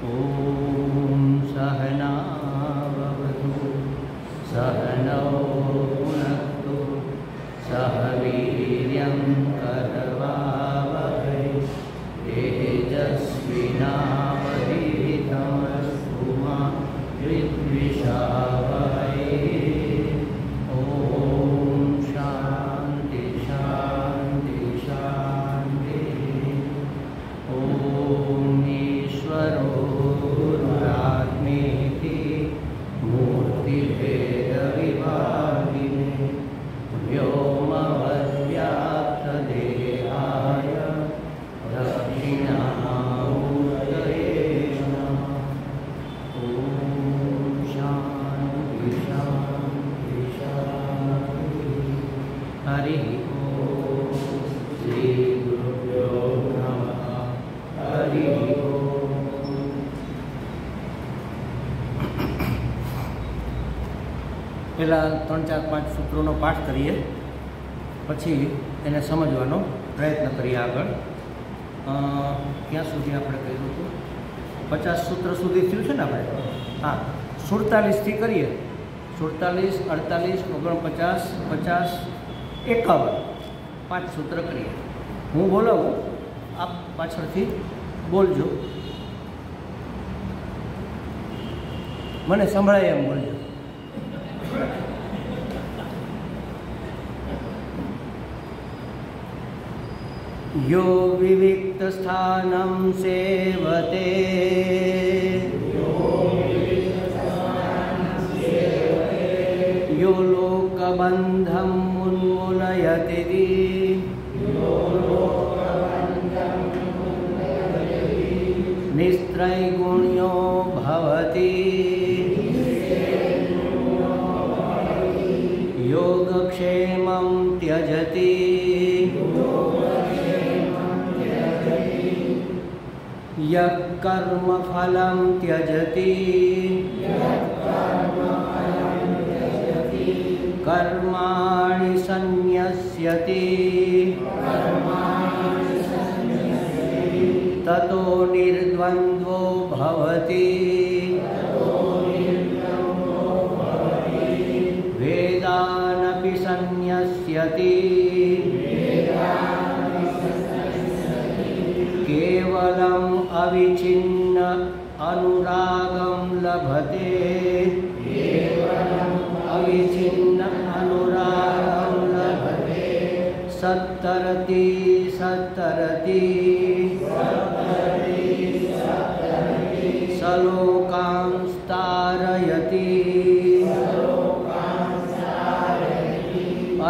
ॐ सहनाववतु सहनौ भुनक्तु सह वीर्यं करवावहै तेजस्विनावधीतमस्तु मा विद्विषावहै। ॐ शान्ति शान्ति शान्तिः। ॐ ईश्वरो गुरुरात्मेति मूर्तिभेदविभागिने व्योमवद्व्याप्तदेहाय दक्षिणामूर्तये नमः। ॐ शान्ति शान्ति शान्तिः। हरिः ॐ श्रीगुरुभ्यो नमः। हरिः ॐ। પહેલાં 3, 4, 5 સૂત્રોનો પાઠ કરીએ, પછી એને સમજવાનો પ્રયત્ન કરીએ આગળ. ક્યાં સુધી આપણે કર્યું હતું? 50 સૂત્ર સુધી થયું છે ને આપણે? હા, 47થી કરીએ. 47, 48, 49, 50, 51 5 સૂત્ર કરીએ. હું બોલાવું, આપ પાછળથી બોલજો, મને સંભળાય એમ બોલજો. यो विविक्तस्थानं सेवते यो लोकबन्धं उन्मूलयति निस्त्रैगुण्यो भवति योगक्षेमं त्यजति यः कर्मफलं त्यजति कर्माणि संन्यस्यति ततो निर्द्वन्द्वो भवति वेदानपि संन्यस्यति केवलम् अविच्छिन्न अनुरागं लभते अविच्छिन्न अनुरागं लभते सत्तरति सत्तरति सलोकांस्तारयति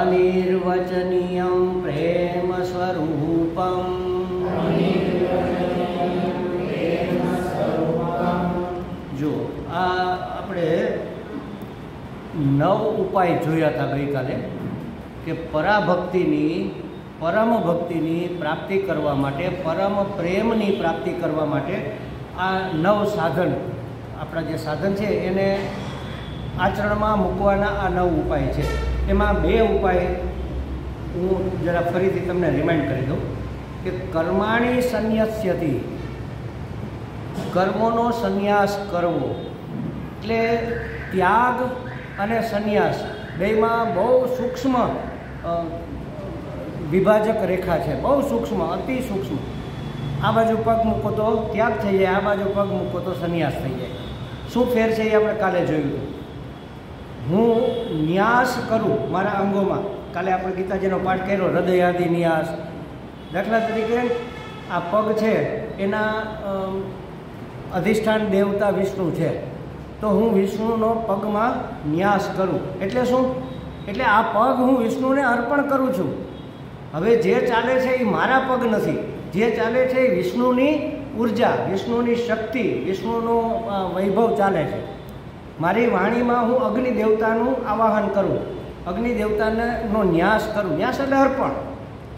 अनिर्वचनीयं प्रेम स्वरूपम् જો આ આપણે 9 ઉપાય જોયા હતા ગઈકાલે કે પરાભક્તિની પરમ ભક્તિની પ્રાપ્તિ કરવા માટે, પરમ પ્રેમની પ્રાપ્તિ કરવા માટે આ 9 સાધન, આપણા જે સાધન છે એને આચરણમાં મૂકવાના આ 9 ઉપાય છે. એમાં 2 ઉપાય હું જરા ફરીથી તમને રિમાઇન્ડ કરી દઉં કે કર્માણી સંન્યસ્યતિ, કર્મોનો સંન્યાસ કરવો, એટલે ત્યાગ અને સંન્યાસ બેમાં બહુ સૂક્ષ્મ વિભાજક રેખા છે, બહુ સૂક્ષ્મ, અતિ સૂક્ષ્મ. આ બાજુ પગ મૂકો તો ત્યાગ થઈ જાય, આ બાજુ પગ મૂકો તો સંન્યાસ થઈ જાય. શું ફેર છે એ આપણે કાલે જોયું. હું ન્યાસ કરું મારા અંગોમાં, કાલે આપણે ગીતાજીનો પાઠ કર્યો, હૃદયાદિ ન્યાસ. દાખલા તરીકે આ પગ છે એના અધિષ્ઠાન દેવતા વિષ્ણુ છે, તો હું વિષ્ણુનો પગમાં ન્યાસ કરું. એટલે શું? એટલે આ પગ હું વિષ્ણુને અર્પણ કરું છું. હવે જે ચાલે છે એ મારા પગ નથી, જે ચાલે છે એ વિષ્ણુની ઉર્જા, વિષ્ણુની શક્તિ, વિષ્ણુનું વૈભવ ચાલે છે. મારી વાણીમાં હું અગ્નિ દેવતાનું આવાહન કરું, અગ્નિ દેવતાનો ન્યાસ કરું. ન્યાસ એટલે અર્પણ,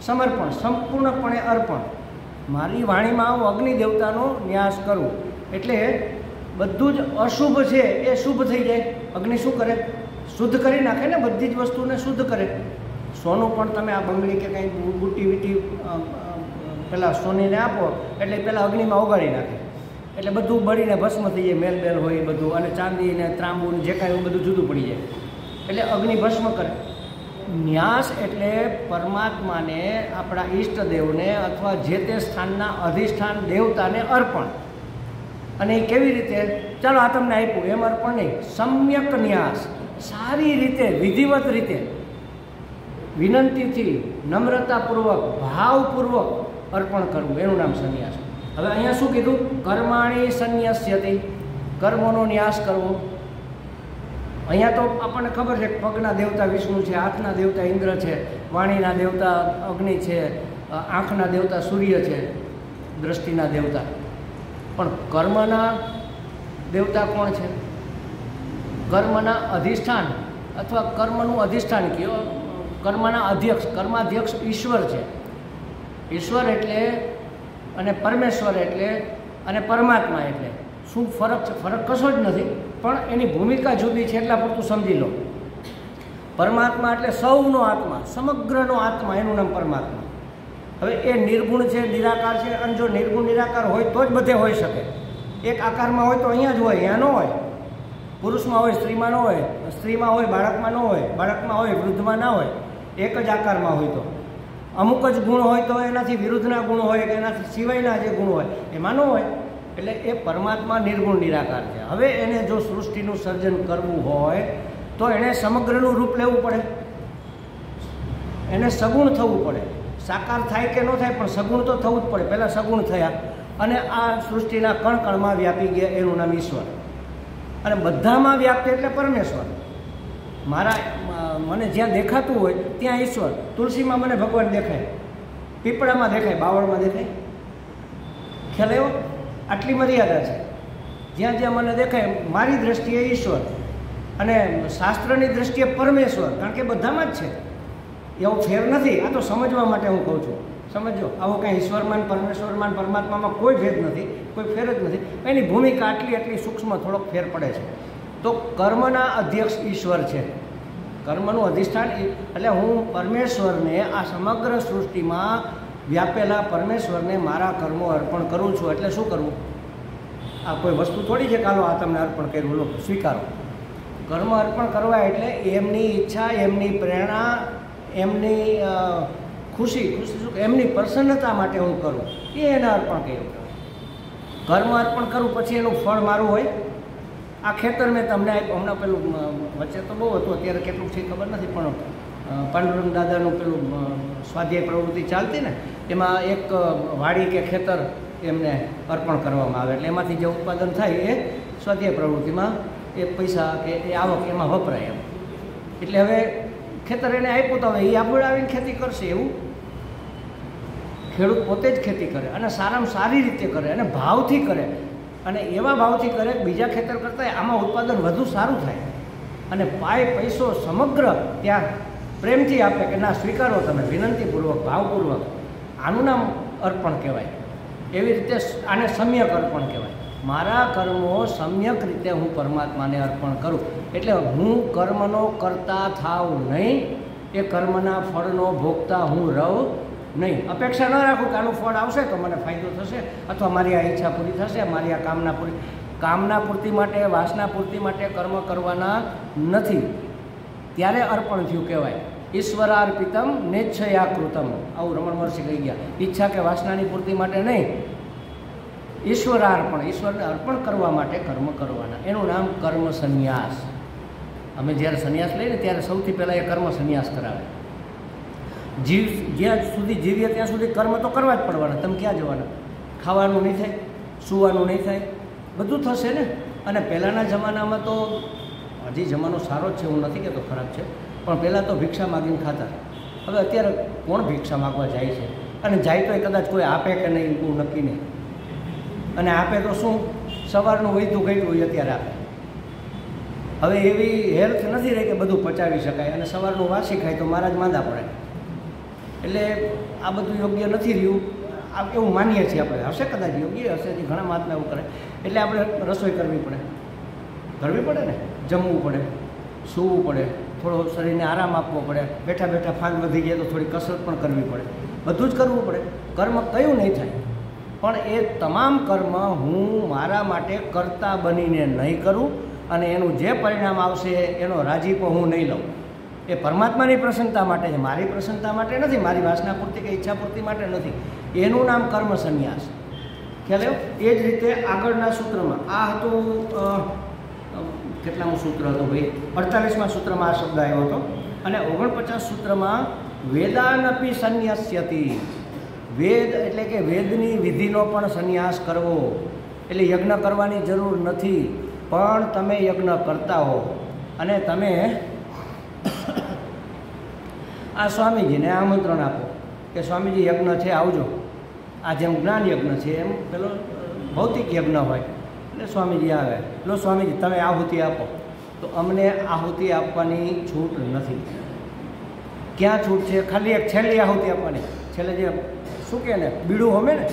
સમર્પણ, સંપૂર્ણપણે અર્પણ. મારી વાણીમાં હું અગ્નિ દેવતાનો ન્યાસ કરું એટલે બધું જ અશુભ છે એ શુભ થઈ જાય. અગ્નિ શું કરે? શુદ્ધ કરી નાખે ને, બધી જ વસ્તુને શુદ્ધ કરે. સોનું પણ તમે આ બંગડી કે કંઈ બુટી વીટી પેલા સોનીને આપો એટલે પહેલાં અગ્નિમાં ઓગાળી નાખે. એટલે બધું બળીને ભસ્મ થઈ જાય, મેલ બેલ હોય એ બધું, અને ચાંદી ને ત્રાંબુ ને જે કાંઈ એવું બધું જુદું પડી જાય, એટલે અગ્નિ ભસ્મ કરે. ન્યાસ એટલે પરમાત્માને, આપણા ઈષ્ટદેવને અથવા જે તે સ્થાનના અધિષ્ઠાન દેવતાને અર્પણ. અને એ કેવી રીતે? ચાલો આ તમને આપ્યું એમ અર્પણ નહીં, સમ્યક ન્યાસ, સારી રીતે, વિધિવત રીતે, વિનંતીથી, નમ્રતાપૂર્વક, ભાવપૂર્વક અર્પણ કરવું, એનું નામ સંન્યાસ. હવે અહીંયા શું કીધું? કર્માણી સંન્યસ્યતિ, કર્મોનો ન્યાસ કરવો. અહીંયા તો આપણને ખબર છે કે પગના દેવતા વિષ્ણુ છે, હાથના દેવતા ઇન્દ્ર છે, વાણીના દેવતા અગ્નિ છે, આંખના દેવતા સૂર્ય છે, દ્રષ્ટિના દેવતા. પણ કર્મના દેવતા કોણ છે? કર્મના અધિષ્ઠાન અથવા કર્મનું અધિષ્ઠાન કયો, કર્મના અધ્યક્ષ, કર્માધ્યક્ષ ઈશ્વર છે. ઈશ્વર એટલે અને પરમેશ્વર એટલે અને પરમાત્મા એટલે શું ફરક છે? ફરક કશો જ નથી, પણ એની ભૂમિકા જુદી છે, એટલા પૂરતું સમજી લો. પરમાત્મા એટલે સૌનો આત્મા, સમગ્રનો આત્મા, એનું નામ પરમાત્મા. હવે એ નિર્ગુણ છે, નિરાકાર છે, અને જો નિર્ગુણ નિરાકાર હોય તો જ બધે હોઈ શકે. એક આકારમાં હોય તો અહીંયા જ હોય, અહીંયા ન હોય. પુરુષમાં હોય, સ્ત્રીમાં ન હોય, સ્ત્રીમાં હોય, બાળકમાં ન હોય, બાળકમાં હોય, વૃદ્ધમાં ના હોય. એક જ આકારમાં હોય તો અમુક જ ગુણ હોય તો એનાથી વિરુદ્ધના ગુણ હોય કે એનાથી સિવાયના જે ગુણ હોય એમાં ન હોય. એટલે એ પરમાત્મા નિર્ગુણ નિરાકાર છે. હવે એને જો સૃષ્ટિનું સર્જન કરવું હોય તો એણે સમગ્રનું રૂપ લેવું પડે, એને સગુણ થવું પડે. સાકાર થાય કે ન થાય પણ સગુણ તો થવું જ પડે. પહેલાં સગુણ થયા અને આ સૃષ્ટિના કણકણમાં વ્યાપી ગયા, એનું નામ ઈશ્વર. અને બધામાં વ્યાપ્ત એટલે પરમેશ્વર. મને જ્યાં દેખાતું હોય ત્યાં ઈશ્વર. તુલસીમાં મને ભગવાન દેખાય, પીપળામાં દેખાય, બાવળમાં દેખાય. ખ્યાલ આવ્યો? આટલી મર્યાદા છે. જ્યાં જ્યાં મને દેખાય મારી દ્રષ્ટિએ ઈશ્વર અને શાસ્ત્રની દ્રષ્ટિએ પરમેશ્વર, કારણ કે બધામાં જ છે. એવો ફેર નથી. આ તો સમજવા માટે હું કહું છું. સમજો, આવો કાંઈ ઈશ્વરમાં, પરમેશ્વરમાં, પરમાત્મામાં કોઈ ભેદ નથી, કોઈ ફેર જ નથી. એની ભૂમિકા આટલી સૂક્ષ્મ થોડોક ફેર પડે છે. તો કર્મના અધ્યક્ષ ઈશ્વર છે, કર્મનું અધિષ્ઠાન. એટલે હું પરમેશ્વરને, આ સમગ્ર સૃષ્ટિમાં વ્યાપેલા પરમેશ્વરને મારા કર્મો અર્પણ કરું છું. એટલે શું કરવું? આ કોઈ વસ્તુ થોડી છે કાલો આ તમને અર્પણ કર્યું, લો સ્વીકારો. કર્મ અર્પણ કરવા એટલે એમની ઈચ્છા, એમની પ્રેરણા, એમની ખુશી શું, એમની પ્રસન્નતા માટે હું કરું, એ એને અર્પણ કર્યું. કર્મ અર્પણ કરું પછી એનું ફળ મારું હોય. આ ખેતર મેં તમને આપ્યું, હમણાં પેલું વચ્ચે તો બહુ હતું, અત્યારે કેટલું છે ખબર નથી, પણ પાંડુરંગ દાદાનું પેલું સ્વાધ્યાય પ્રવૃત્તિ ચાલતી ને, એમાં એક વાડી કે ખેતર એમને અર્પણ કરવામાં આવે. એટલે એમાંથી જે ઉત્પાદન થાય એ સ્વાધ્યાય પ્રવૃત્તિમાં એ પૈસા કે એ આવક એમાં વપરાય એમ. એટલે હવે ખેતર એને આપ્યું તો હવે એ આપણે આવીને ખેતી કરશે એવું? ખેડૂત પોતે જ ખેતી કરે અને સારામાં સારી રીતે કરે અને ભાવથી કરે, અને એવા ભાવથી કરે બીજા ખેતર કરતાં આમાં ઉત્પાદન વધુ સારું થાય, અને પૈસો સમગ્ર ત્યાં પ્રેમથી આપે કે ના સ્વીકારો તમે, વિનંતીપૂર્વક, ભાવપૂર્વક. આનું નામ અર્પણ કહેવાય. એવી રીતે આને સમ્યક અર્પણ કહેવાય. મારા કર્મો સમ્યક રીતે હું પરમાત્માને અર્પણ કરું. એટલે હું કર્મનો કરતા થાવ નહીં, એ કર્મના ફળનો ભોગતા હું રહું નહીં. અપેક્ષા ન રાખું કે આનું ફળ આવશે તો મને ફાયદો થશે, અથવા મારી આ ઈચ્છા પૂરી થશે, મારી આ કામના પૂર્તિ માટે, વાસના પૂર્તિ માટે કર્મ કરવાના નથી. ત્યારે અર્પણ થયું કહેવાય. ઈશ્વરાર્પિતમ નેચ્છયાકૃતમ, આવું રમણ મહર્ષિ કહી ગયા. ઈચ્છા કે વાસનાની પૂર્તિ માટે નહીં, ઈશ્વરાર્પણ, ઈશ્વરને અર્પણ કરવા માટે કર્મ કરવાના. એનું નામ કર્મ સંન્યાસ. અમે જ્યારે સંન્યાસ લઈએ ત્યારે સૌથી પહેલાં એ કર્મ સંન્યાસ કરાવે. જ્યાં સુધી જીવીએ ત્યાં સુધી કર્મ તો કરવા જ પડવાના. તમે ક્યાં જવાના? ખાવાનું નહીં થાય, સૂવાનું નહીં થાય, બધું થશે ને. અને પહેલાંના જમાનામાં તો, હજી જમાનો સારો જ છે, હું નથી કહેતો ખરાબ છે, પણ પહેલાં તો ભિક્ષા માગીને ખાતા. હવે અત્યારે કોણ ભિક્ષા માગવા જાય છે? અને જાય તો એ કદાચ કોઈ આપે કે નહીં બહુ નક્કી નહીં. અને આપે તો શું, સવારનું વહેતું ઘટ્યું હોય અત્યારે આપે. હવે એવી હેલ્થ નથી રહી કે બધું પચાવી શકાય, અને સવારનું વાસી ખાય તો મારા જ માંદા પડે. એટલે આ બધું યોગ્ય નથી રહ્યું, એવું માનીએ છીએ આપણે. હશે કદાચ યોગ્ય હશે, ઘણા મહાત્મા એવું કરે. એટલે આપણે રસોઈ કરવી પડે ને, જમવું પડે, સૂવું પડે, થોડો શરીરને આરામ આપવો પડે, બેઠા બેઠા ફાંદ વધી ગયા તો થોડી કસરત પણ કરવી પડે, બધું જ કરવું પડે. કર્મ કયું નહીં થાય, પણ એ તમામ કર્મ હું મારા માટે કર્તા બનીને નહીં કરું અને એનું જે પરિણામ આવશે એનો રાજીપો હું નહીં લઉં. એ પરમાત્માની પ્રસન્નતા માટે છે, મારી પ્રસન્નતા માટે નથી, મારી વાસના પૂર્તિ કે ઈચ્છા પૂર્તિ માટે નથી. એનું નામ કર્મ સંન્યાસ. ખ્યાલ આવ્યો? એ જ રીતે આગળના સૂત્રમાં આ હતું, કેટલામું સૂત્ર હતું ભાઈ? 48મા સૂત્રમાં આ શબ્દ આવ્યો હતો. અને 49 સૂત્રમાં વેદાનપી સંન્યસ્યતિ, વેદ એટલે કે વેદની વિધિનો પણ સંન્યાસ કરવો. એટલે યજ્ઞ કરવાની જરૂર નથી, પણ તમે યજ્ઞ કરતા હો અને તમે આ સ્વામીજીને આમંત્રણ આપો કે સ્વામીજી યજ્ઞ છે, આવજો. આ જેમ જ્ઞાન યજ્ઞ છે એમ પેલો ભૌતિક યજ્ઞ હોય એટલે સ્વામીજી આવે. લો સ્વામીજી તમે આહુતિ આપો. તો અમને આહુતિ આપવાની છૂટ નથી. ક્યાં છૂટ છે? ખાલી એક છેલ્લી આહુતિ આપવાની. છેલ્લે જે શું કહે ને, બીડું હોમે ને,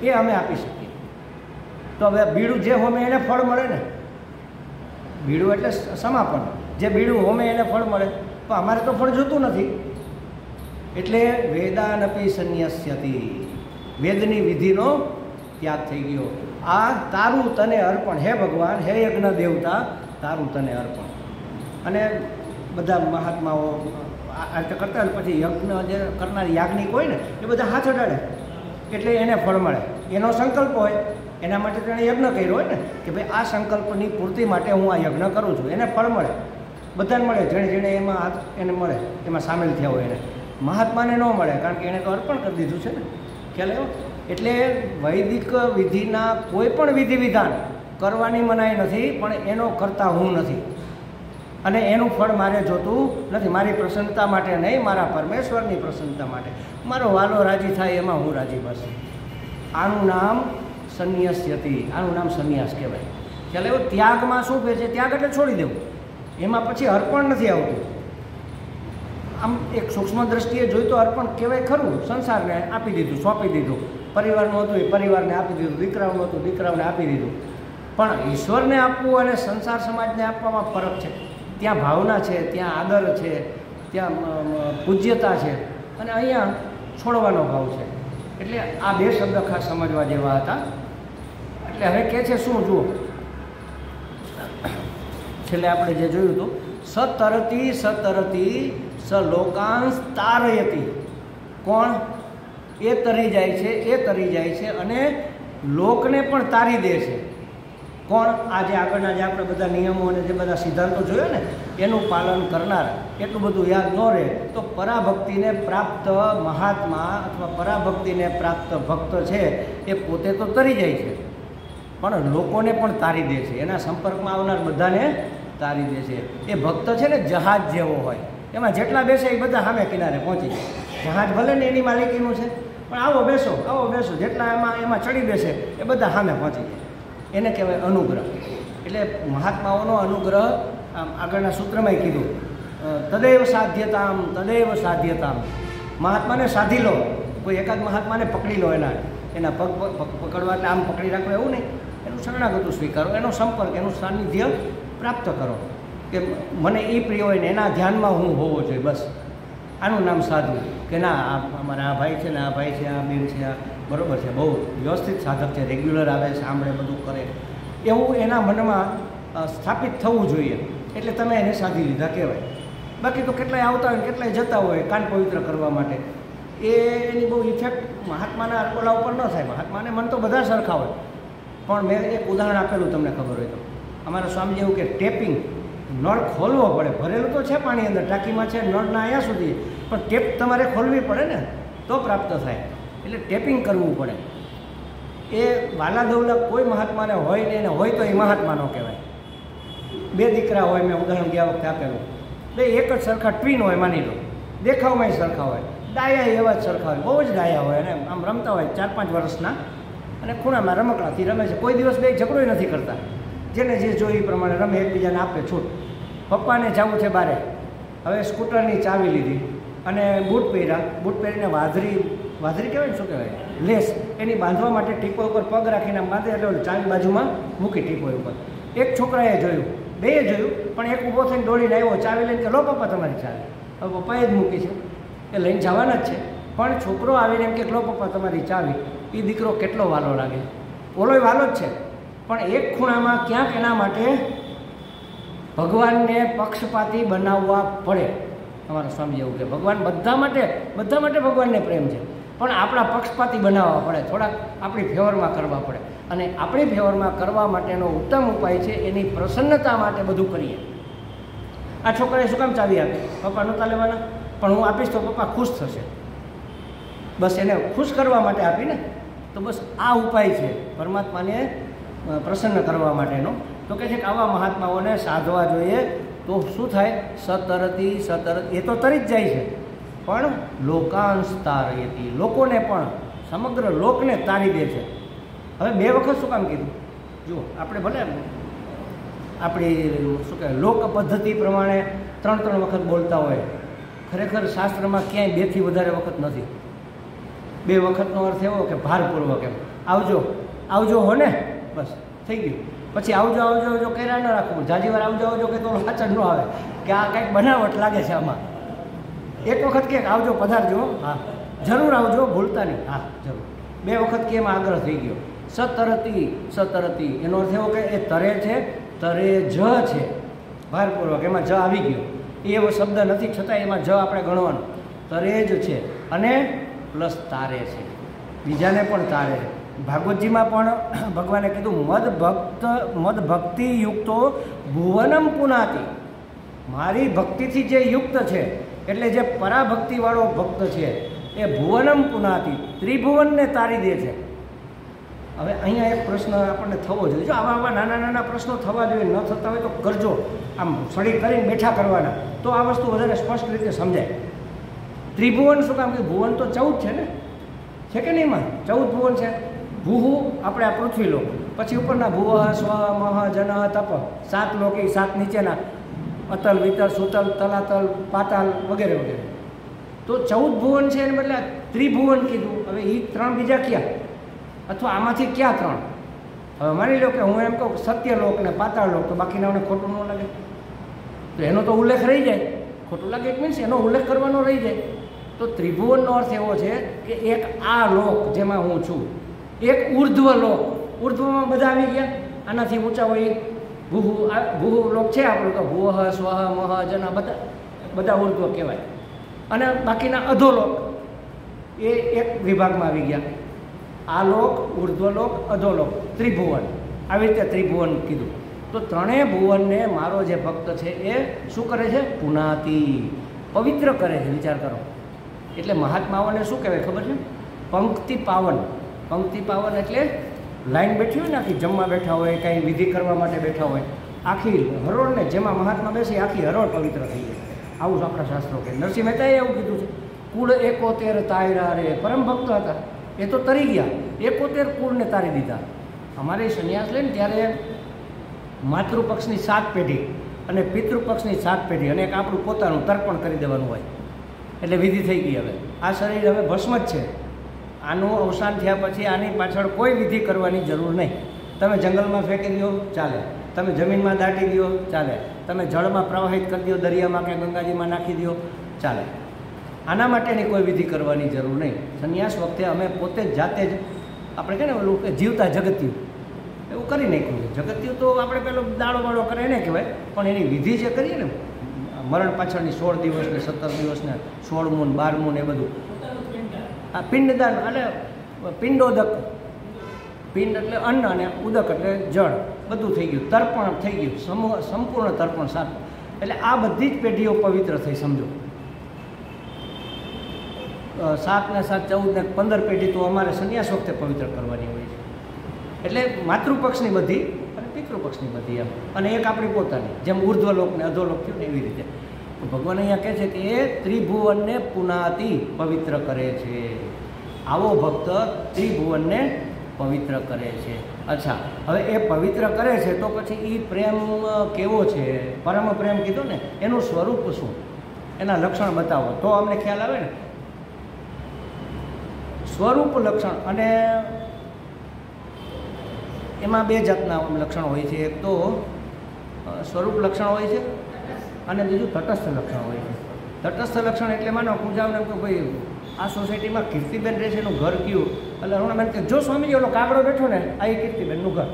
એ અમે આપી શકીએ. તો હવે બીડું જે હોમે એને ફળ મળે ને. બીડું એટલે સમાપન. જે બીડું હોમે એને ફળ મળે, તો અમારે તો ફળ જોતું નથી. એટલે વેદાનપી સંન્યસ્યતિ, વેદની વિધિનો ત્યાગ થઈ ગયો. આ તારું તને અર્પણ, હે ભગવાન, હે યજ્ઞ દેવતા, તારું તને અર્પણ. અને બધા મહાત્માઓ આ રીતે કરતા હોય, પછી યજ્ઞ જે કરનાર યાજ્ઞિક હોય ને એ બધા હાથ અડાડે એટલે એને ફળ મળે. એનો સંકલ્પ હોય, એના માટે તેણે યજ્ઞ કર્યો હોય ને કે ભાઈ આ સંકલ્પની પૂર્તિ માટે હું આ યજ્ઞ કરું છું, એને ફળ મળે. બધાને મળે, જેણે જેણે એમાં હાથ એને મળે, એમાં સામેલ થયા હોય એને. મહાત્માને ન મળે, કારણ કે એને તો અર્પણ કરી દીધું છે ને. ખ્યાલ આવ્યો? એટલે વૈદિક વિધિના કોઈ પણ વિધિ વિધાન કરવાની મનાઈ નથી, પણ એનો કરતા હું નથી અને એનું ફળ મારે જોતું નથી. મારી પ્રસન્નતા માટે નહીં, મારા પરમેશ્વરની પ્રસન્નતા માટે, મારો વાલો રાજી થાય એમાં હું રાજી બસ. આનું નામ સંન્યસ્યતિ, આનું નામ સંન્યાસ કહેવાય. ખ્યાલ આવ્યો? ત્યાગમાં શું કહે છે? ત્યાગ એટલે છોડી દેવું. એમાં પછી અર્પણ નથી આવતું. આમ એક સૂક્ષ્મ દ્રષ્ટિએ જોઈ તો અર્પણ કહેવાય ખરું. સંસારને આપી દીધું, સોંપી દીધું. પરિવારનું હતું એ પરિવારને આપી દીધું, દીકરાઓનું હતું દીકરાઓને આપી દીધું. પણ ઈશ્વરને આપવું અને સંસાર સમાજને આપવામાં ફરક છે. ત્યાં ભાવના છે, ત્યાં આદર છે, ત્યાં પૂજ્યતા છે, અને અહીંયા છોડવાનો ભાવ છે. એટલે આ બે શબ્દ ખાસ સમજવા જેવા હતા. એટલે હવે કહે છે શું જુઓ, છેલ્લે આપણે જે જોયું હતું, સતરતી સતરતી સ લોકાંશ તારયતી. કોણ? એ તરી જાય છે, એ તરી જાય છે અને લોકને પણ તારી દે છે. કોણ? આ જે આગળના જે આપણે બધા નિયમો અને જે બધા સિદ્ધાંતો જોયા ને એનું પાલન કરનાર. એટલું બધું યાદ ન રહે તો પરાભક્તિને પ્રાપ્ત મહાત્મા અથવા પરાભક્તિને પ્રાપ્ત ભક્ત છે એ પોતે તો તરી જાય છે, પણ લોકોને પણ તારી દે છે. એના સંપર્કમાં આવનાર બધાને તારી દે છે. એ ભક્ત છે ને જહાજ જેવો હોય, એમાં જેટલા બેસે એ બધા સામે કિનારે પહોંચી જાય. જહાજ ભલે ને એની માલિકીનું છે, પણ આવો બેસો, જેટલા એમાં ચડી બેસે એ બધા સામે પહોંચી જાય. એને કહેવાય અનુગ્રહ. એટલે મહાત્માઓનો અનુગ્રહ આગળના સૂત્રમાં કીધું, તદૈવ સાધ્યતામ. મહાત્માને સાધી લો. કોઈ એકાદ મહાત્માને પકડી લો, એના પગ પકડવા એટલે આમ પકડી રાખો એવું નહીં. એનું શરણાગતું સ્વીકારો, એનો સંપર્ક, એનું સાનિધ્ય પ્રાપ્ત કરો કે મને એ પ્રિય હોય ને એના ધ્યાનમાં હું હોવો જોઈએ. બસ આનું નામ સાધવું. કે ના અમારા આ ભાઈ છે ને, આ ભાઈ છે, આ બેન છે, આ બરાબર છે, બહુ વ્યવસ્થિત સાધક છે, રેગ્યુલર આવે, સાંભળે, બધું કરે, એવું એના મનમાં સ્થાપિત થવું જોઈએ. એટલે તમે એને સાધી લીધા કહેવાય. બાકી તો કેટલાય આવતા હોય, કેટલાય જતા હોય કાન પવિત્ર કરવા માટે. એની બહુ ઇફેક્ટ મહાત્માના ઓલા ઉપર ન થાય. મહાત્માને મન તો બધા સરખા હોય, પણ મેં એક ઉદાહરણ આપેલું તમને ખબર હોય તો. અમારા સ્વામીજી એવું કે ટેપિંગ, નળ ખોલવો પડે. ભરેલું તો છે પાણી અંદર, ટાંકીમાં છે, નળના અહીંયા સુધી, પણ ટેપ તમારે ખોલવી પડે ને તો પ્રાપ્ત થાય. એટલે ટેપિંગ કરવું પડે. એ વાલા દવલા કોઈ મહાત્માને હોય ને, એને હોય તો એ મહાત્મા ન કહેવાય. બે દીકરા હોય, મેં ઉદાહરણ ગયા વખતે આપેલું, બે એક જ સરખા ટ્વિન હોય, માની લો, દેખાવમાં સરખા હોય, ડાયા એવા જ સરખા હોય, બહુ જ ડાયા હોય, અને આમ રમતા હોય 4-5 વર્ષના, અને ખૂણામાં રમકડાથી રમે છે. કોઈ દિવસ બે ઝઘડોય નથી કરતા. જેને જે જોઈએ એ પ્રમાણે રમે, એકબીજાને આપે છૂટ. પપ્પાને જવું છે બારે, હવે સ્કૂટરની ચાવી લીધી અને બૂટ પહેર્યા. બૂટ પહેરીને વાધરી કહેવાય ને, શું કહેવાય, લેસ, એની બાંધવા માટે ટીપો ઉપર પગ રાખીને બાંધે, એટલે ચાવી બાજુમાં મૂકી ટીપો ઉપર. એક છોકરાએ જોયું, બેએ જોયું, પણ એક ઊભો થઈને દોડીને આવ્યો, ચાવી લઈને કે લો પપ્પા તમારી ચાવી. હવે પપ્પાએ જ મૂકી છે, એ લઈને જવાના જ છે, પણ છોકરો આવીને એમ કે લો પપ્પા તમારી ચાવી. એ દીકરો કેટલો વાલો લાગે. ઓલોય વાલો જ છે, પણ એક ખૂણામાં ક્યાંક એના માટે ભગવાનને પક્ષપાતી બનાવવા પડે. અમારા સ્વામી એવું કે ભગવાન બધા માટે ભગવાનને પ્રેમ છે, પણ આપણા પક્ષપાતી બનાવવા પડે, થોડાક આપણી ફેવરમાં કરવા પડે. અને આપણી ફેવરમાં કરવા માટેનો ઉત્તમ ઉપાય છે એની પ્રસન્નતા માટે બધું કરીએ. આ છોકરાએ શું કામ ચાવી આપી? પપ્પા નહોતા લેવાના, પણ હું આપીશ તો પપ્પા ખુશ થશે. બસ એને ખુશ કરવા માટે આપીને. તો બસ આ ઉપાય છે પરમાત્માને પ્રસન્ન કરવા માટેનો. તો કહે છે કે આવા મહાત્માઓને સાધવા જોઈએ. તો શું થાય? સતરતી એ તો તરી જ જાય છે, પણ લોકાંશ તારયતી, લોકોને પણ સમગ્ર લોકને તારી દે છે. હવે 2 વખત શું કામ કીધું? જુઓ, આપણે ભલે આપણી શું કહેવાય લોક પદ્ધતિ પ્રમાણે 3 વખત બોલતા હોય, ખરેખર શાસ્ત્રમાં ક્યાંય 2 થી વધારે વખત નથી. 2 વખતનો અર્થ એવો કે ભારપૂર્વક એમ આવજો હો ને, બસ થઈ ગયું. પછી આવજો કર્યા ન રાખવું. જાજી વાર આવજો કે તો વાંચન ન આવે કે આ કંઈક બનાવટ લાગે છે આમાં. 1 વખત કે આવજો, પધારજો, હા જરૂર આવજો, ભૂલતા નહીં, હા જરૂર. 2 વખત કે એમાં આગ્રહ થઈ ગયો. સતરતી એનો અર્થ એવો કે એ તરે છે, તરે જ છે ભારપૂર્વક, એમાં જ આવી ગયો. એવો શબ્દ નથી, છતાં એમાં જ આપણે ગણવાનું. તરે જ છે અને પ્લસ તારે છે, બીજાને પણ તારે છે. ભાગવતજીમાં પણ ભગવાને કીધું મદ ભક્તિ યુક્તો ભુવનમ પુનાતિ. મારી ભક્તિથી જે યુક્ત છે, એટલે જે પરાભક્તિવાળો ભક્ત છે, એ ભુવનમ પુનાતિ, ત્રિભુવનને તારી દે છે. હવે અહીંયા એક પ્રશ્ન આપણને થવો જોઈએ. જો આવા નાના પ્રશ્નો થવા જોઈએ, ન થતા હોય તો કરજો. આમ સળી કરીને બેઠા કરવાના, તો આ વસ્તુ વધારે સ્પષ્ટ રીતે સમજાય. ત્રિભુવન શું કામ? કે ભુવન તો 14 છે ને, છે કે નહીં? 14 ભુવન છે. ભૂહુ આપણે આ પૃથ્વી લોક, પછી ઉપરના ભુવ સ્વ મહ જન તપ, 7 લોક, એ 7 નીચેના અતલ વિતલ સુતલ તલાતલ પાતાલ વગેરે વગેરે. તો 14 ભુવન છે, એને બદલે ત્રિભુવન કીધું. હવે એ 3 બીજા ક્યાં? અથવા આમાંથી ક્યાં 3? હવે માની લો કે હું એમ કહું સત્યલોક ને પાતાળ લોક, તો બાકીનાઓને ખોટું ન લાગે? તો એનો તો ઉલ્લેખ રહી જાય. ખોટું લાગે ઇટ મીન્સ એનો ઉલ્લેખ કરવાનો રહી જાય. તો ત્રિભુવનનો અર્થ એવો છે કે એક આ લોક જેમાં હું છું, એક ઉર્ધ્વ લોક. ઉર્ધ્વમાં બધા આવી ગયા, આનાથી ઊંચા હોય ભૂહુ લોક છે આપણું, તો ભુવઃ સ્વઃ મહ જન બધા ઉર્ધ્વ કહેવાય. અને બાકીના અધોલોક એ એક વિભાગમાં આવી ગયા. આ લોક, ઉર્ધ્વલોક, અધોલોક, ત્રિભુવન. આવી રીતે ત્રિભુવન કીધું. તો 3 ભુવનને મારો જે ભક્ત છે એ શું કરે છે? પુનાતિ, પવિત્ર કરે છે. વિચાર કરો. એટલે મહાત્માઓને શું કહેવાય ખબર છે? પંક્તિ પાવન. પંક્તિ પાવન એટલે લાઈન બેઠી હોય ને, આખી જમવા બેઠા હોય, કાંઈ વિધિ કરવા માટે બેઠા હોય, આખી હરોળને જેમાં મહાત્મા બેસી આખી હરોળ પવિત્ર થઈ જાય. આવું આપણા શાસ્ત્રો કે. નરસિંહ મહેતાએ એવું કીધું છે, કુળ 71 તાયરા રે. પરમ ભક્ત હતા, એ તો તરી ગયા. 71 કુળને તારી દીધા. અમારે સંન્યાસ લઈને ત્યારે માતૃપક્ષની 7 પેઢી અને પિતૃપક્ષની 7 પેઢી અને એક આપણું પોતાનું તર્પણ કરી દેવાનું હોય, એટલે વિધિ થઈ ગઈ. હવે આ શરીર હવે ભસ્મ જ છે. આનું અવસાન થયા પછી આની પાછળ કોઈ વિધિ કરવાની જરૂર નહીં. તમે જંગલમાં ફેંકી દો ચાલે, તમે જમીનમાં દાટી દો ચાલે, તમે જળમાં પ્રવાહિત કરી દો, દરિયામાં કે ગંગાજીમાં નાખી દો ચાલે. આના માટેની કોઈ વિધિ કરવાની જરૂર નહીં. સંન્યાસ વખતે અમે પોતે જ જાતે જ આપણે કહે ને ઓલું કે જીવતા જગત્યું એવું કરી નાખ્યું છે. જગત્યું તો આપણે પેલો દાડો બાળો કરે એને કહેવાય, પણ એની વિધિ જે કરીએ ને મરણ પાછળની 16 દિવસ ને 17 દિવસ ને 16મું 12મું એ બધું, આ પિંડદાન એટલે પિંડોદક. પિંડ એટલે અન્ન અને ઉદક એટલે જળ, બધું થઈ ગયું. તર્પણ થઈ ગયું, સંપૂર્ણ તર્પણ સારું. એટલે આ બધી જ પેઢીઓ પવિત્ર થઈ. સમજો 7 ને 7 14 ને 15 પેઢી તો અમારે સંન્યાસ વખતે પવિત્ર કરવાની હોય છે. એટલે માતૃપક્ષની બધી અને પિતૃપક્ષની બધી એમ, અને એક આપણી પોતાની, જેમ ઉર્ધ્વલોક ને અધોલોક થયું ને એવી રીતે. ભગવાન અહીંયા કહે છે કે એ ત્રિભુવનને પુનાતિ, પવિત્ર કરે છે. આવો ભક્ત ત્રિભુવનને પવિત્ર કરે છે. અચ્છા, હવે એ પવિત્ર કરે છે તો પછી એ પ્રેમ કેવો છે? પરમ પ્રેમ કીધો ને, એનું સ્વરૂપ શું, એના લક્ષણ બતાવો તો અમને ખ્યાલ આવે ને. સ્વરૂપ લક્ષણ, અને એમાં 2 જાતના લક્ષણ હોય છે. એક તો સ્વરૂપ લક્ષણ હોય છે અને બીજું તટસ્થ લક્ષણ હોય છે. તટસ્થ લક્ષણ એટલે માનો પૂજાવને કે ભાઈ આ સોસાયટીમાં કીર્તિબેન રહે છે, એનું ઘર કયું? એટલે અરુણાબેન કે જો સ્વામીજી ઓલો કાગડો બેઠો ને આ એ કીર્તિબેનનું ઘર.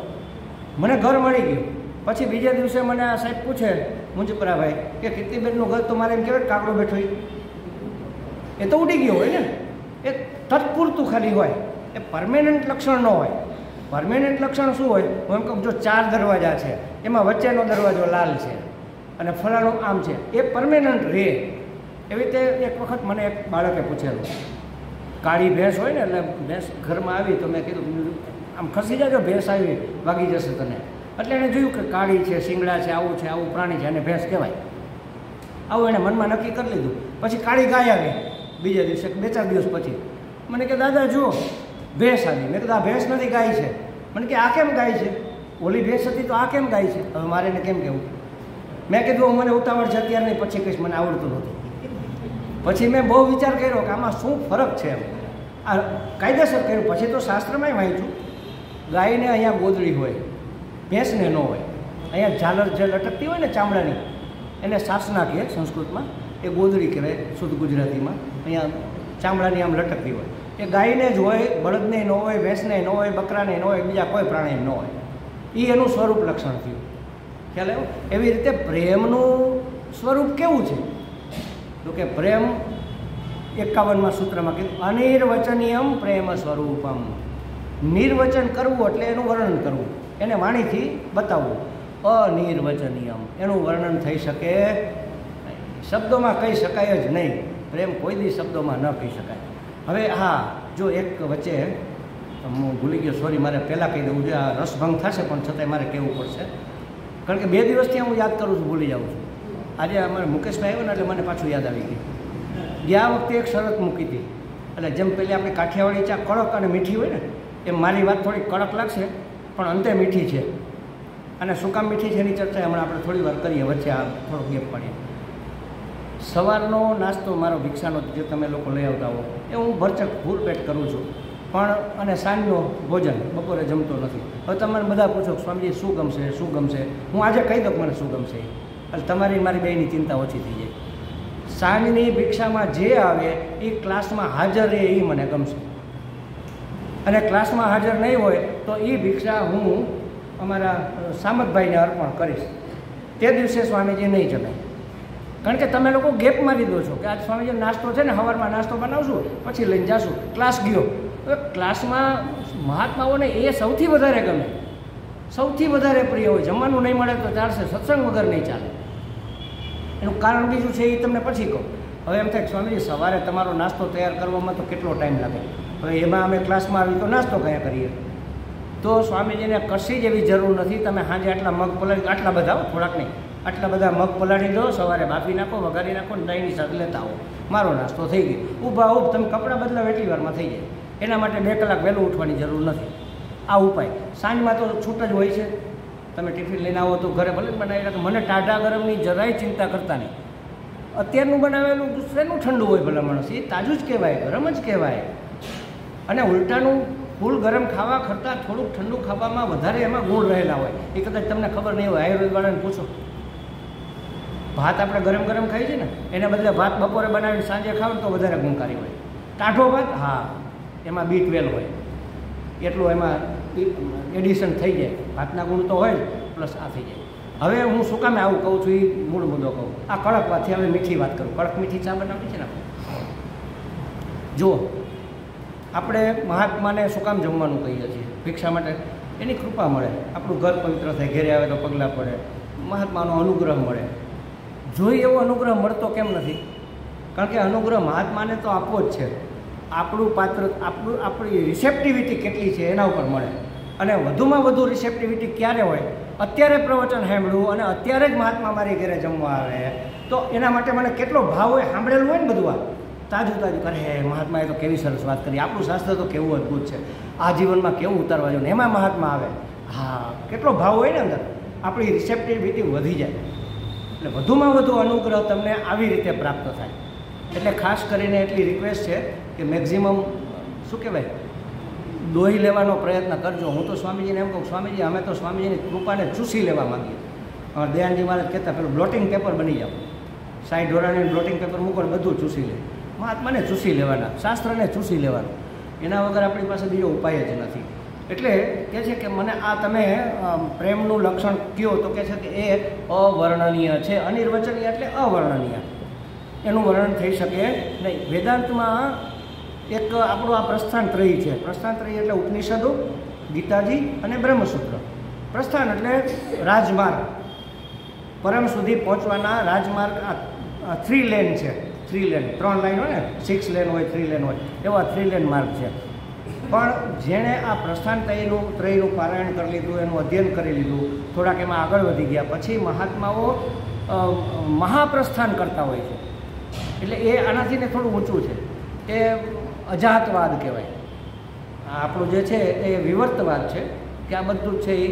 મને ઘર મળી ગયું. પછી બીજા દિવસે મને આ સાહેબ પૂછે મુંજપરાભાઈ કે કીર્તિબેનનું ઘર તો મારે એમ કહેવાય કાગડો બેઠો એ તો ઉડી ગયો હોય ને, એ તત્પૂરતું ખાલી હોય, એ પરમેનન્ટ લક્ષણ ન હોય. પરમેનન્ટ લક્ષણ શું હોય? હું એમ કહું જો 4 દરવાજા છે, એમાં વચ્ચેનો દરવાજો લાલ છે અને ફલાણું આમ છે, એ પરમેનન્ટ રહે. એવી રીતે એક વખત મને એક બાળકે પૂછેલું, કાળી ભેંસ હોય ને, એટલે ભેંસ ઘરમાં આવી તો મેં કીધું આમ ખસી જાજો, ભેંસ આવી વાગી જશે તને. એટલે એણે જોયું કે કાળી છે, શિંગડા છે, આવું પ્રાણી છે, અને ભેંસ કહેવાય. આવું એણે મનમાં નક્કી કરી લીધું. પછી કાળી ગાય આવી બીજા દિવસે, 2-4 દિવસ પછી મને કે દાદા જુઓ ભેંસ આવી. મેં કીધું આ ભેંસ નથી, ગાય છે. મને કે આ કેમ ગાય છે? ઓલી ભેંસ હતી તો આ કેમ ગાય છે? હવે મારે એને કેમ કહેવું? મેં કીધું મને ઉતાવળ છે અત્યારે નહીં, પછી કહીશ, મને આવડતું નહોતું. પછી મેં બહુ વિચાર કર્યો કે આમાં શું ફરક છે એમ. આ કાયદેસર કર્યું. પછી તો શાસ્ત્રમાંય વાંચ્યું, ગાયને અહીંયા ગોદડી હોય, ભેંસને ન હોય. અહીંયા ઝાલર જે લટકતી હોય ને ચામડાની, એને સાસના કહે સંસ્કૃતમાં, એ ગોદડી કહેવાય શુદ્ધ ગુજરાતીમાં. અહીંયા ચામડાની આમ લટકતી હોય, એ ગાયને જ હોય, બળદને ન હોય, ભેંસને ન હોય, બકરાને ન હોય, બીજા કોઈ પ્રાણી ન હોય. એ એનું સ્વરૂપ લક્ષણ થયું. ખ્યાલ આવ્યો? એવી રીતે પ્રેમનું સ્વરૂપ કેવું છે? તો કે પ્રેમ 51મા સૂત્રમાં કીધું અનિર્વચનીયમ પ્રેમ સ્વરૂપમ. નિર્વચન કરવું એટલે એનું વર્ણન કરવું, એને વાણીથી બતાવવું. અનિર્વચનીયમ, એનું વર્ણન થઈ શકે, શબ્દોમાં કહી શકાય જ નહીં. પ્રેમ કોઈ દી શબ્દોમાં ન કહી શકાય. હવે હા, જો એક વચ્ચે હું ભૂલી ગયો, સોરી, મારે પહેલાં કહી દઉં છે, આ રસભંગ થશે પણ છતાંય મારે કહેવું પડશે, કારણ કે 2 દિવસથી હું યાદ કરું છું, ભૂલી જાઉં છું. આજે અમારે મુકેશભાઈ આવ્યો ને એટલે મને પાછું યાદ આવી ગયું. ગયા વખતે એક શરત મૂકી હતી, એટલે જેમ પહેલી આપણે કાઠિયાવાડી ચા કડક અને મીઠી હોય ને, એમ મારી વાત થોડી કડક લાગશે પણ અંતે મીઠી છે. અને શું કામ મીઠી છે એની ચર્ચા હમણાં આપણે થોડી વાર કરીએ, વચ્ચે આ થોડોક ગેપ પાડીએ. સવારનો નાસ્તો મારો ભિક્ષાનો જે તમે લોકો લઈ આવતા હો એ હું ભરચક ભૂરપેટ કરું છું, પણ અને સાંજનો ભોજન બપોરે જમતો નથી. હવે તમારે બધા પૂછો સ્વામીજી શું ગમશે, શું ગમશે? હું આજે કહી દઉં મને શું ગમશે, એટલે તમારી મારી બેની ચિંતા ઓછી થઈ જાય. સાંજની ભિક્ષામાં જે આવે એ ક્લાસમાં હાજર રહે એ મને ગમશે, અને ક્લાસમાં હાજર નહીં હોય તો એ ભિક્ષા હું અમારા સામતભાઈને અર્પણ કરીશ. તે દિવસે સ્વામીજી નહીં જમાય, કારણ કે તમે લોકો ગેપ મારી દો છો કે આજ સ્વામીજી નાસ્તો છે ને, સવારમાં નાસ્તો બનાવશું પછી લઈને જઈશું. ક્લાસ ગયો, હવે ક્લાસમાં મહાત્માઓને એ સૌથી વધારે ગમે, સૌથી વધારે પ્રિય હોય. જમવાનું નહીં મળે તો ચાલશે, સત્સંગ વગર નહીં ચાલે. એનું કારણ બીજું છે એ તમને પછી કહું. હવે એમ થાય સ્વામીજી સવારે તમારો નાસ્તો તૈયાર કરવામાં તો કેટલો ટાઈમ લાગે, હવે એમાં અમે ક્લાસમાં આવી તો નાસ્તો કયા કરીએ? તો સ્વામીજીને કશી જ એવી જરૂર નથી. તમે સાંજે આટલા મગ પલાળી, આટલા બધા થોડાક નહીં, આટલા બધા મગ પલાળી દો, સવારે બાફી નાખો, વઘારી નાખો, ને દહીંની સાથે લેતા આવો, મારો નાસ્તો થઈ ગયો. ઊભા તમે કપડાં બદલાવ એટલી વારમાં થઈ જાય. એના માટે 2 કલાક વહેલું ઉઠવાની જરૂર નથી. આ ઉપાય સાંજમાં તો છૂટ જ હોય છે. તમે ટિફિન લઈને આવો તો ઘરે ભલે બનાવી રાખો, મને ટાઢા ગરમની જરાય ચિંતા કરતા નહીં. અત્યારનું બનાવેલું દૂસરેનું ઠંડુ હોય ભલા માણસ, એ તાજું જ કહેવાય, ગરમ જ કહેવાય. અને ઉલટાનું ફૂલ ગરમ ખાવા કરતાં થોડુંક ઠંડુ ખાવામાં વધારે એમાં ગુણ રહેલા હોય. એ કદાચ તમને ખબર નહીં હોય, આયુર્વેદવાળાને પૂછો. ભાત આપણે ગરમ ગરમ ખાઈએ છીએ ને, એને બદલે ભાત બપોરે બનાવીને સાંજે ખાવ તો વધારે ગુણકારી હોય. ટાઢો ભાત, હા, એમાં B12 હોય, એટલું એમાં એડિશન થઈ જાય. ભાતના ગુણ તો હોય પ્લસ આ થઈ જાય. હવે હું શું કામે આવું કહું છું એ મૂળ મુદ્દો કહું. આ કડક વાતથી હવે મીઠી વાત કરું. કડક મીઠી ચા બનાવી છે ને, જુઓ આપણે મહાત્માને શું કામ જમવાનું કહીએ છીએ? ભિક્ષા માટે. એની કૃપા મળે, આપણું ઘર પવિત્ર થાય, ઘેરે આવે તો પગલાં પડે, મહાત્માનો અનુગ્રહ મળે. જોઈ એવો અનુગ્રહ મળતો કેમ નથી? કારણ કે અનુગ્રહ મહાત્માને તો આપવો જ છે. આપણું પાત્ર, આપણી રિસેપ્ટિવિટી કેટલી છે એના ઉપર મળે. અને વધુમાં વધુ રિસેપ્ટિવિટી ક્યારે હોય? અત્યારે પ્રવચન સાંભળવું અને અત્યારે જ મહાત્મા મારી ઘરે જમવા આવે તો એના માટે મને કેટલો ભાવ હોય, સાંભળેલું હોય ને બધું, આ તાજું તાજું કરે. હે મહાત્માએ તો કેવી સરસ વાત કરી, આપણું શાસ્ત્ર તો કેવું અદ્ભુત છે, આ જીવનમાં કેવું ઉતારવા જોઈએ, એમાં મહાત્મા આવે. હા, કેટલો ભાવ હોય ને અંદર, આપણી રિસેપ્ટિવિટી વધી જાય. એટલે વધુમાં વધુ અનુગ્રહ તમને આવી રીતે પ્રાપ્ત થાય. એટલે ખાસ કરીને એટલી રિક્વેસ્ટ છે કે મેક્ઝિમમ શું કહેવાય, દોહી લેવાનો પ્રયત્ન કરજો. હું તો સ્વામીજીને એમ કહું, સ્વામીજી અમે તો સ્વામીજીની કૃપાને ચૂસી લેવા માગીએ. દયાનજી મહારાજ કહેતા પેલું બ્લોટિંગ પેપર બની જાવ, 60 ઢોરાની બ્લોટિંગ પેપર મૂકો બધું ચૂસી લે. મહાત્માને ચૂસી લેવાના, શાસ્ત્રને ચૂસી લેવાના, એના વગર આપણી પાસે બીજો ઉપાય જ નથી. એટલે કહે છે કે મને આ તમે પ્રેમનું લક્ષણ કયો તો કહે છે કે એ અવર્ણનીય છે. અનિર્વચનીય એટલે અવર્ણનીય, એનું વર્ણન થઈ શકે નહીં. વેદાંતમાં એક આપણું આ પ્રસ્થાન ત્રયી છે. પ્રસ્થાન ત્રયી એટલે ઉપનિષદો, ગીતાજી અને બ્રહ્મસૂત્ર. પ્રસ્થાન એટલે રાજમાર્ગ, પરમ સુધી પહોંચવાના રાજમાર્ગ. આ 3 લેન છે. 3 લેન, 3 લાઈન હોય ને, 6 લેન હોય, 3 લેન હોય, એવા 3 લેન માર્ગ છે. પણ જેણે આ પ્રસ્થાન ત્રયનું પારાયણ કરી લીધું, એનું અધ્યયન કરી લીધું, થોડાક એમાં આગળ વધી ગયા, પછી મહાત્માઓ મહાપ્રસ્થાન કરતા હોય છે. એટલે એ આનાથી ને થોડું ઊંચું છે. એ અજાતવાદ કહેવાય. આપણું જે છે એ વિવર્તવાદ છે, કે આ બધું છે એ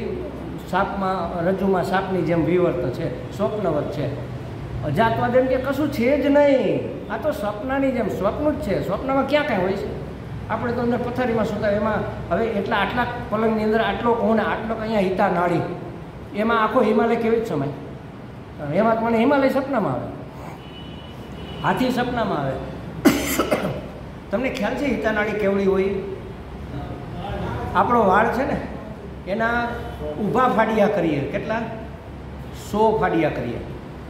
સાપમાં, રજ્જુમાં સાપની જેમ વિવર્ત છે, સ્વપ્નવત છે. અજાતવાદ એમ કે કશું છે જ નહીં, આ તો સ્વપ્નની જેમ સ્વપ્ન જ છે. સ્વપ્નમાં ક્યાં કાંઈ હોય છે? આપણે તો અંદર પથારીમાં સૂતા, એમાં હવે આટલા પલંગની અંદર આટલો કોણ, આટલો અહીંયા હિતા નાળી, એમાં આખો હિમાલય કેવી જ સમાય? એમાં મને હિમાલય સપનામાં આવે, હાથી સપનામાં આવે. તમને ખ્યાલ છે હિતા નાળી કેવડી હોય? આપણો વાળ છે ને એના ઊભા ફાડિયા કરીએ, કેટલા? 100 ફાડિયા કરીએ.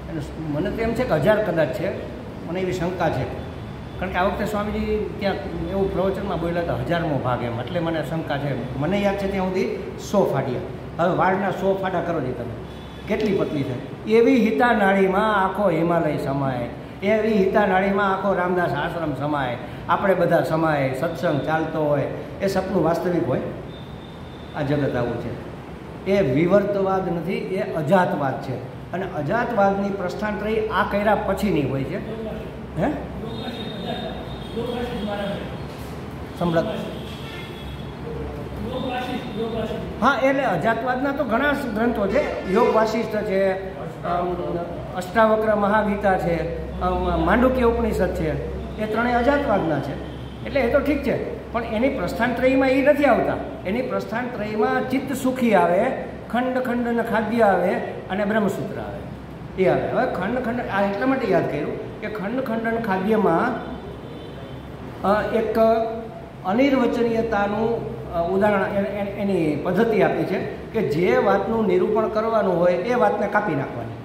અને મને તો એમ છે કે 1000 કદાચ છે, મને એવી શંકા છે. કારણ કે આ વખતે સ્વામીજી ત્યાં એવું પ્રવચનમાં બોલ્યા હતા 1000મો ભાગ એમ, એટલે મને શંકા છે. મને યાદ છે ત્યાં સુધી 100 ફાડિયા. હવે વાળના 100 ફાડા કરો છો તમે, કેટલી પતલી થાય? એવી હિતા નાળીમાં આખો હિમાલય સમાય, એવી હિતા નાળીમાં આખો રામદાસ આશ્રમ સમાય, આપણે બધા સમાય, સત્સંગ ચાલતો હોય. એ સપનું વાસ્તવિક હોય? આ જગત આવું છે. એ વિવર્તવાદ નથી, એ અજાતવાદ છે. અને અજાતવાદની પ્રસ્થાન ત્રયી આ કર્યા પછીની હોય છે. હે સંભળાત? હા, એટલે અજાતવાદના તો ઘણા ગ્રંથો છે. યોગ વાસિષ્ઠ છે, અષ્ટાવક્ર મહાગીતા છે, માંડુક્ય ઉપનિષદ છે. એ ત્રણેય અજાતવાદના છે. એટલે એ તો ઠીક છે, પણ એની પ્રસ્થાન ત્રયીમાં એ નથી આવતા. એની પ્રસ્થાન ત્રયીમાં ચિત્ત સુખી આવે, ખંડ ખંડન ખાદ્ય આવે અને બ્રહ્મસૂત્ર આવે. એ આવે. હવે ખંડ આ એટલા માટે યાદ કર્યું કે ખંડ ખંડન ખાદ્યમાં એક અનિર્વચનીયતાનું ઉદાહરણ, એની પદ્ધતિ આપી છે કે જે વાતનું નિરૂપણ કરવાનું હોય એ વાતને કાપી નાખવાની.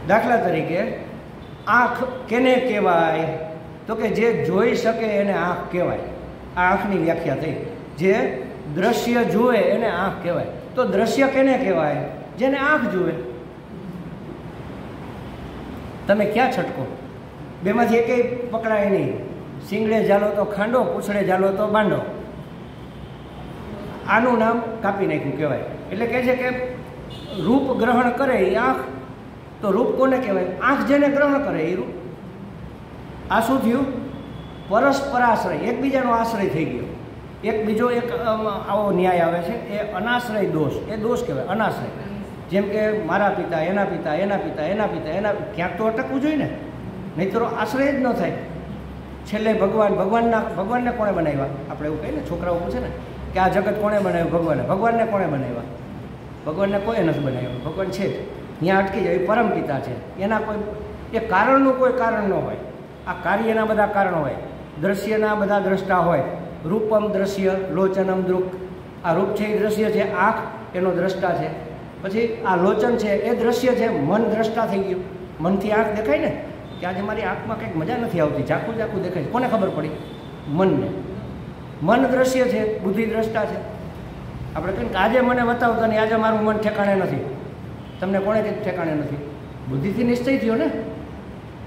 દાખલા તરીકે આંખ કેને કહેવાય? તો કે જે જોઈ શકે એને આંખ કહેવાય. આ આંખની વ્યાખ્યા થઈ. જે દ્રશ્ય જુએ એને આંખ કહેવાય. તો દ્રશ્ય કેને કહેવાય? જેને આંખ જુએ. તમે ક્યાં છટકો? બેમાંથી એકેય પકડાય નહીં. શીંગડે ઝાલો તો ખાંડો, પૂછડે ઝાલો તો બાંડો. આનું નામ કાપી નાખ્યું કહેવાય. એટલે કહે છે કે રૂપ ગ્રહણ કરે એ આંખ. તો રૂપ કોને કહેવાય? આંખ જેને ગ્રહણ કરે એ રૂપ. આ શું થયું? પરસ્પરાશ્રય, એકબીજાનો આશ્રય થઈ ગયો. એક બીજો એક આવો ન્યાય આવે છે, એ અનાશ્રય દોષ. એ દોષ કહેવાય, અનાશ્રય. જેમ કે મારા પિતા, એના પિતા, એના પિતા, એના પિતા, એના, ક્યાંક તો અટકવું જોઈએ ને, નહીં તો આશ્રય જ ન થાય. છેલ્લે ભગવાનને કોણે બનાવ્યા? આપણે એવું કહીએ ને, છોકરાઓ પૂછે ને કે આ જગત કોણે બનાવ્યું? ભગવાનને કોણે બનાવ્યા? ભગવાનને કોઈ નથી બનાવ્યું. ભગવાન છે જ, ત્યાં અટકી જાય. પરમ પિતા છે. એના કોઈ એ કારણનું કોઈ કારણ ન હોય. આ કાર્યના બધા કારણો હોય, દ્રશ્યના બધા દ્રષ્ટા હોય. રૂપમ દ્રશ્ય, લોચનમ દૃક. આ રૂપ છે એ દ્રશ્ય છે, આંખ એનો દ્રષ્ટા છે. પછી આ લોચન છે એ દ્રશ્ય છે, મન દ્રષ્ટા થઈ ગયું. મનથી આંખ દેખાય ને કે આજે મારી આંખમાં કંઈક મજા નથી આવતી, ઝાકું દેખાય. કોને ખબર પડી? મનને. મન દ્રશ્ય છે, બુદ્ધિ દ્રષ્ટા છે. આપણે કહીએ કે આજે મને બતાવતા નહીં, આજે મારું મન ઠેકાણે નથી. તમને કોણે કંઈક ઠેકાણે નથી? બુદ્ધિથી નિશ્ચય થયો ને.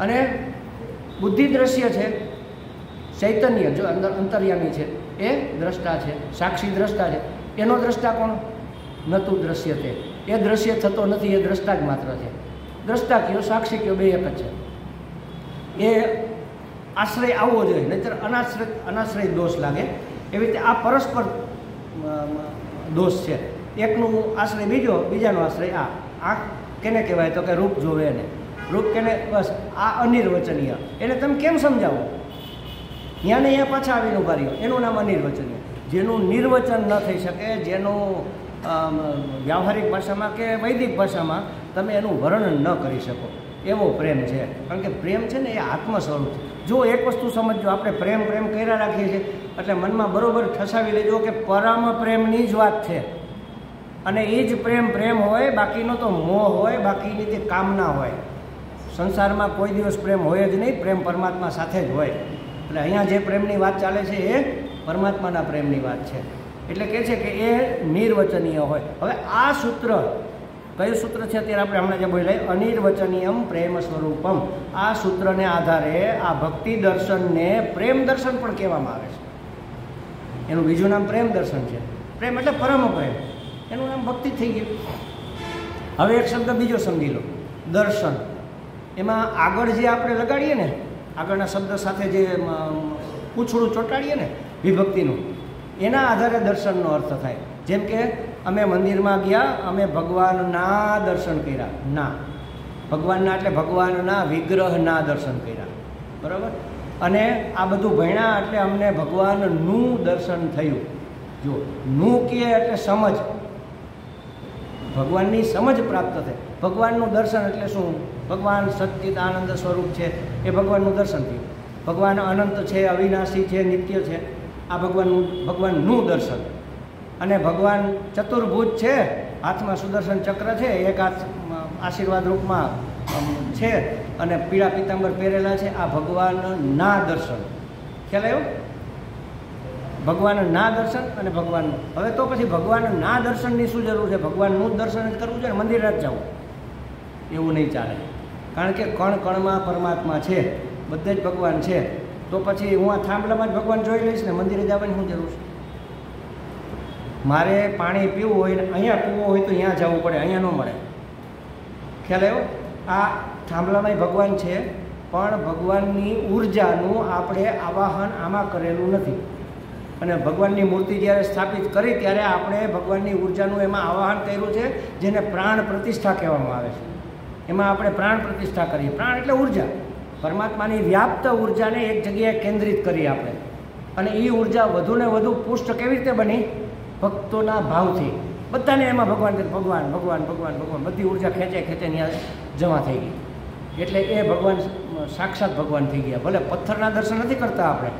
અને બુદ્ધિ દ્રશ્ય છે, ચૈતન્ય જો અંદર અંતર્યામી છે એ દ્રષ્ટા છે, સાક્ષી દ્રષ્ટા છે. એનો દ્રષ્ટા કોણ? નતું દ્રશ્ય તે. એ દ્રશ્ય થતો નથી, એ દ્રષ્ટા જ માત્ર છે. દ્રષ્ટા કયો, સાક્ષી કયો, બે એક જ છે. એ આશ્રય આવવો જોઈએ, નહીંતર અનાશ્રય દોષ લાગે. એવી રીતે આ પરસ્પર દોષ છે. એકનું આશ્રય બીજો, બીજાનો આશ્રય આ. આંખ કેને કહેવાય? તો કે રૂપ જોવે એને. રૂપ કેને? બસ આ અનિર્વચનીય. એને તમે કેમ સમજાવો? ત્યાં ને અહીંયા પાછા આવીને ઉભા રહ્યો. એનું નામ અનિર્વચનીય. જેનું નિર્વચન ન થઈ શકે, જેનું વ્યવહારિક ભાષામાં કે વૈદિક ભાષામાં તમે એનું વર્ણન ન કરી શકો, એવો પ્રેમ છે. કારણ કે પ્રેમ છે ને એ આત્મ સ્વરૂપ છે. જો એક વસ્તુ સમજજો, આપણે પ્રેમ પ્રેમ કર્યા રાખીએ છીએ એટલે મનમાં બરોબર ઠસાવી લેજો કે પરમ પ્રેમની જ વાત છે, અને એ જ પ્રેમ પ્રેમ હોય, બાકીનો તો મોહ હોય, બાકીની તે કામના હોય. સંસારમાં કોઈ દિવસ પ્રેમ હોય જ નહીં, પ્રેમ પરમાત્મા સાથે જ હોય. એટલે અહીંયા જે પ્રેમની વાત ચાલે છે એ પરમાત્માના પ્રેમની વાત છે. એટલે કહે છે કે એ નિર્વચનીય હોય. હવે આ સૂત્ર કયું સૂત્ર છે અત્યારે આપણે હમણાં જે બોલ્યા, અનિર્વચનીયમ પ્રેમ સ્વરૂપમ. આ સૂત્રને આધારે આ ભક્તિ દર્શનને પ્રેમ દર્શન પણ કહેવામાં આવે છે. એનું બીજું નામ પ્રેમ દર્શન છે. પ્રેમ એટલે પરમ પ્રેમ, એનું નામ ભક્તિ થઈ ગયું. હવે એક શબ્દ બીજો સમજી લો, દર્શન. એમાં આગળ જે આપણે લગાડીએ ને, આગળના શબ્દ સાથે જે પૂંછડું ચોંટાડીએ ને વિભક્તિનું, એના આધારે દર્શનનો અર્થ થાય. જેમ કે અમે મંદિરમાં ગયા, અમે ભગવાનના દર્શન કર્યા. ના, ભગવાનના એટલે ભગવાનના વિગ્રહના દર્શન કર્યા, બરાબર. અને આ બધું ભણ્યા એટલે અમને ભગવાનનું દર્શન થયું. જો નું કહે એટલે સમજ, ભગવાનની સમજ પ્રાપ્ત થાય. ભગવાનનું દર્શન એટલે શું? ભગવાન સચ્ચિત આનંદ સ્વરૂપ છે, એ ભગવાનનું દર્શન થયું. ભગવાન અનંત છે, અવિનાશી છે, નિત્ય છે, આ ભગવાનનું દર્શન. અને ભગવાન ચતુર્ભુજ છે, હાથમાં સુદર્શન ચક્ર છે, એક હાથ આશીર્વાદ રૂપમાં છે, અને પીળા પીતાંબર પહેરેલા છે, આ ભગવાનના દર્શન. ખ્યાલ આવ્યો? ભગવાનના દર્શન અને ભગવાનનું. હવે તો પછી ભગવાનના દર્શનની શું જરૂર છે? ભગવાનનું જ દર્શન જ કરવું છે ને મંદિરે જ જવું? એવું નહીં ચાલે. કારણ કે કણ કણમાં પરમાત્મા છે, બધે જ ભગવાન છે. તો પછી હું આ થાંભલામાં જ ભગવાન જોઈ લઈશ ને મંદિરે જવાની શું જરૂર છે? મારે પાણી પીવું હોય ને અહીંયા પીવું હોય તો અહીંયા જવું પડે, અહીંયા ન મળે. ખ્યાલ આવ્યો? આ થાંભલામાં ભગવાન છે, પણ ભગવાનની ઉર્જાનું આપણે આવાહન આમાં કરેલું નથી. અને ભગવાનની મૂર્તિ જ્યારે સ્થાપિત કરી ત્યારે આપણે ભગવાનની ઉર્જાનું એમાં આવાહન કર્યું છે, જેને પ્રાણ પ્રતિષ્ઠા કહેવામાં આવે છે. એમાં આપણે પ્રાણ પ્રતિષ્ઠા કરીએ. પ્રાણ એટલે ઉર્જા, પરમાત્માની વ્યાપ્ત ઉર્જાને એક જગ્યાએ કેન્દ્રિત કરીએ આપણે. અને એ ઉર્જા વધુને વધુ પુષ્ટ કેવી રીતે બની? ભક્તોના ભાવથી. બધાને એમાં ભગવાન ભગવાન ભગવાન ભગવાન ભગવાન બધી ઉર્જા ખેંચે ખેંચે ત્યાં જમા થઈ ગઈ. એટલે એ ભગવાન સાક્ષાત ભગવાન થઈ ગયા. ભલે પથ્થરના દર્શન નથી કરતા આપણે,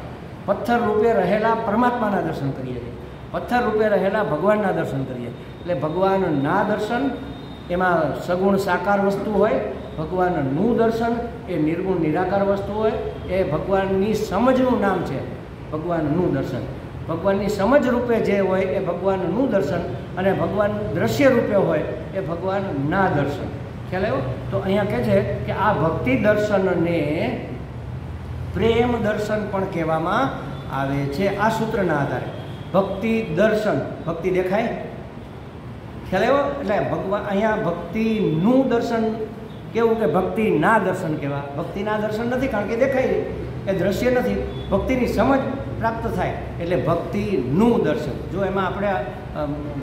પથ્થર રૂપે રહેલા પરમાત્માના દર્શન કરીએ છીએ, પથ્થર રૂપે રહેલા ભગવાનના દર્શન કરીએ. એટલે ભગવાનના દર્શન એમાં સગુણ સાકાર વસ્તુ હોય, ભગવાનનું દર્શન એ નિર્ગુણ નિરાકાર વસ્તુ હોય. એ ભગવાનની સમજનું નામ છે ભગવાનનું દર્શન. ભગવાનની સમજ રૂપે જે હોય એ ભગવાનનું દર્શન, અને ભગવાન દ્રશ્ય રૂપે હોય એ ભગવાનના દર્શન. ખ્યાલ આવ્યો? તો અહીંયા કહે છે કે આ ભક્તિ દર્શનને પ્રેમ દર્શન પણ કહેવામાં આવે છે. આ સૂત્રના આધારે ભક્તિ દર્શન, ભક્તિ દેખાય, ખ્યાલ આવ્યો? એટલે ભગવાન અહીંયા ભક્તિનું દર્શન કેવું કે ભક્તિના દર્શન કહેવા? ભક્તિના દર્શન નથી, કારણ કે દેખાય, એ દ્રશ્ય નથી. ભક્તિની સમજ પ્રાપ્ત થાય એટલે ભક્તિનું દર્શન. જો એમાં આપણે